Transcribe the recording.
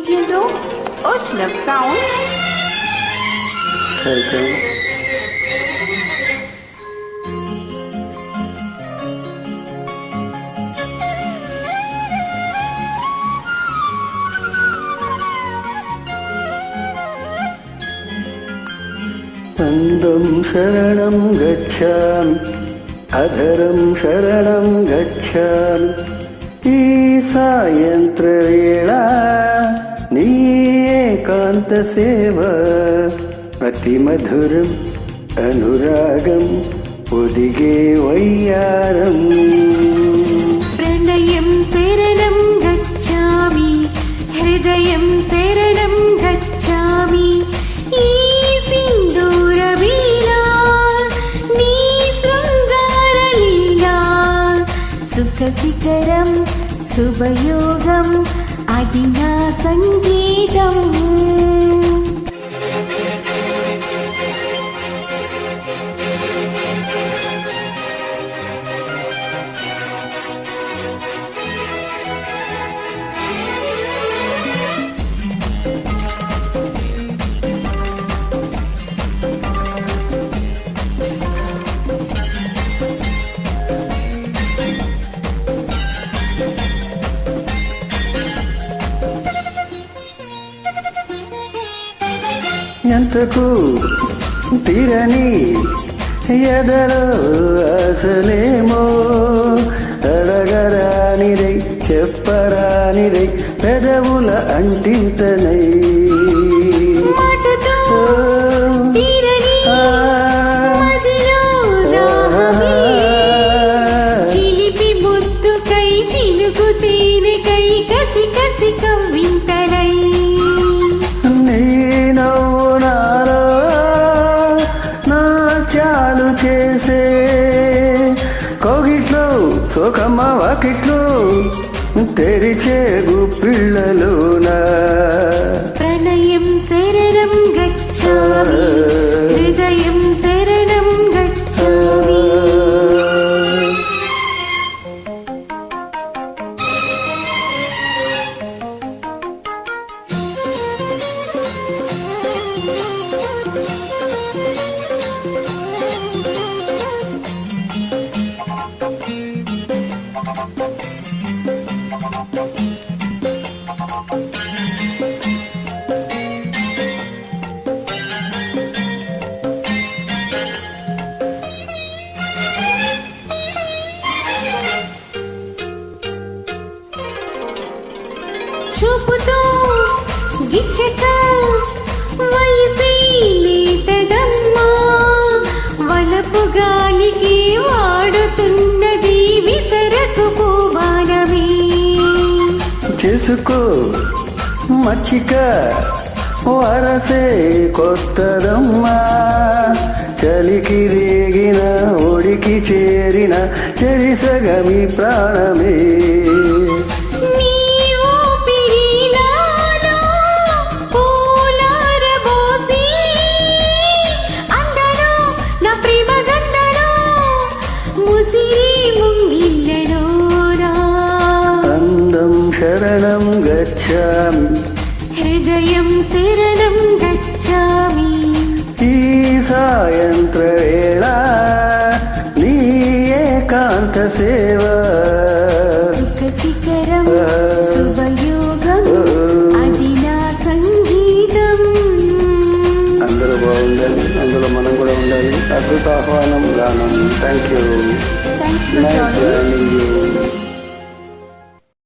tuned to Ocean of Sounds. Welcome. అందం శరణం గచ్ఛామి అధరం శరణం గచ్ఛామి ఈ సాయంత్రవేళ నీ ఏకాంత సేవ అతి మధురం అనురాగం ఒదిగే వయ్యారం ప్రణయం శరణం గచ్ఛామి హృదయం శరణం గచ్ఛామి ఈ సింధూర వీణా నీ శృంగార లీలా సుఖ శిఖరం శుభయోగం అది నా సంగీతం. ఎంతకు తీరని ఎదలో అసలేమో అడగరానిదై చెప్పరానిదై పెదవుల అంటింతనై చిలిపి ముద్దుకై చిలుకు తేనెకై కసి కసి కవ్వింతలై చాలు చేసే కోగిట్లో సోకమ్మ వాకిట్లో తెరిచే గుప్పిళ్ళలోన ప్రణయం శరణం గచ్ఛామి హృదయం శరణం గచ్ఛామి. చూపుతో గిచ్చక వయసే లేతదమ్మా వలపు గాలికి వాడుతున్నది విసరకు పోబానమే చేసుకో మచ్చిక వరసే కొత్తదమ్మా చలికి రేగిన ఒడికి చేరిన చెరిసగమి ప్రాణమే శరణం గచ్ఛామి హృదయం శరణం గచ్ఛామి ఈ సాయంత్రవేళ నీ ఏకాంత సేవ సుఖ శిఖరం శుభయోగం అది నా సంగీతం. అందరూ బాగుండాలి, అందులో మనం కూడా ఉండాలి. అద్భుత ఆహ్వానం గానం. Thank you.